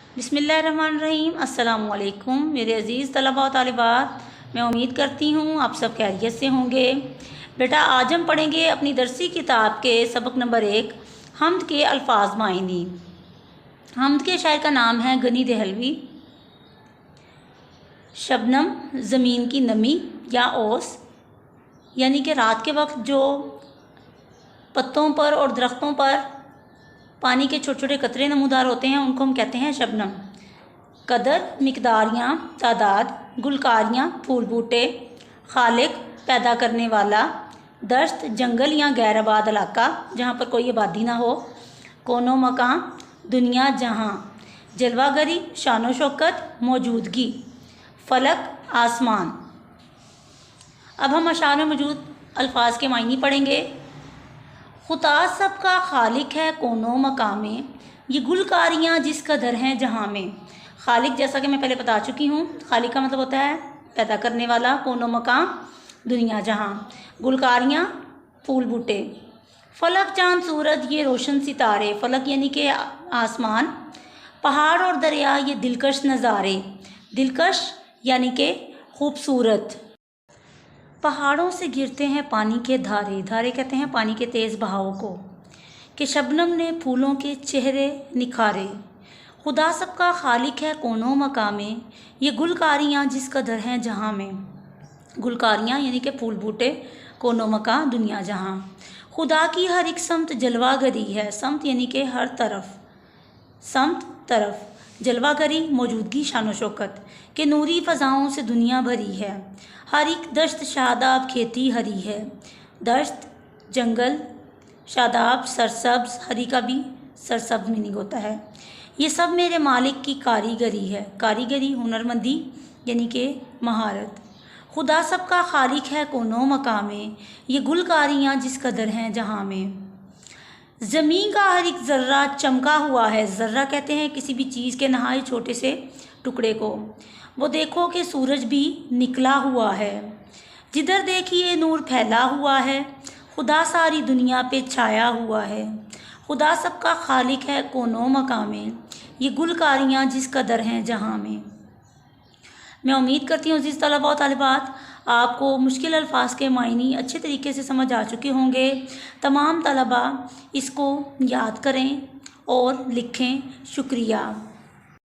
बिस्मिल्लाहिर्रहमानिर्रहीम। अस्सलामु अलैकुम मेरे अज़ीज़ तलबा और तालिबात, मैं उम्मीद करती हूँ आप सब खैरियत से होंगे। बेटा, आज हम पढ़ेंगे अपनी दरसी किताब के सबक नंबर 1 हम्द के अल्फाज मायनी। हम्द के शायर का नाम है गनी दहलवी। शबनम ज़मीन की नमी या ओस, यानी कि रात के वक्त जो पत्तों पर और दरख्तों पर पानी के छोटे छोटे कतरे नमूदार होते हैं उनको हम कहते हैं शबनम। कदर मिकदारियाँ तादाद, गुलकारियाँ फूल बूटे, खालिक पैदा करने वाला, दश्त जंगल या गैर आबाद इलाका जहाँ पर कोई आबादी ना हो, कोनो मकान दुनिया जहाँ, जलवागरी शानो शौकत मौजूदगी, फलक आसमान। अब हम अशार में मौजूद अल्फाज के मायनी पढ़ेंगे। खुदा सब का खालिक है कोनो मकामे, ये गुलकारियाँ जिस कदर हैं जहाँ में। खालिक जैसा कि मैं पहले बता चुकी हूँ, खालिक का मतलब होता है पैदा करने वाला, कोनो मकाम दुनिया जहाँ, गुलकारियाँ फूल बूटे, फलक चाँद सूरज ये रोशन सितारे, फलक यानी कि आसमान, पहाड़ और दरिया ये दिलकश नज़ारे, दिलकश यानी कि खूबसूरत। पहाड़ों से गिरते हैं पानी के धारे, धारे कहते हैं पानी के तेज़ बहाव को, कि शबनम ने फूलों के चेहरे निखारे। खुदा सबका खालिक है कोनो मकामे, ये गुलकारियाँ जिस कदर हैं जहाँ में। गुलकारियाँ यानी कि फूल बूटे, कोनो मका दुनिया जहाँ। खुदा की हर एक समत जलवागरी है, समत यानी कि हर तरफ, समत तरफ, जलवागरी मौजूदगी शानो शौकत, के नूरी फ़ज़ाओं से दुनिया भरी है। हर एक दश्त शादाब खेती हरी है, दश्त जंगल शादाब सरसब्ज, हरी का भी सरसब्ज मीनिंग होता है। ये सब मेरे मालिक की कारीगरी है, कारीगरी हुनरमंदी यानी कि महारत। खुदा सब का खालिक है कोनो मकामे, ये गुलकारियाँ जिस कदर हैं जहाँ में। ज़मीन का हर एक ज़र्रा चमका हुआ है, ज़र्रा कहते हैं किसी भी चीज़ के नहाए छोटे से टुकड़े को। वो देखो कि सूरज भी निकला हुआ है, जिधर देखिए नूर फैला हुआ है, खुदा सारी दुनिया पे छाया हुआ है। खुदा सबका खालिक है कोनो मकामे, ये गुलकारियाँ जिस कदर हैं जहाँ में। मैं उम्मीद करती हूँ अज़ीज़ तलबा और तालिबात आपको मुश्किल अल्फाज के मायनी अच्छे तरीके से समझ आ चुके होंगे। तमाम तलबा इसको याद करें और लिखें। शुक्रिया।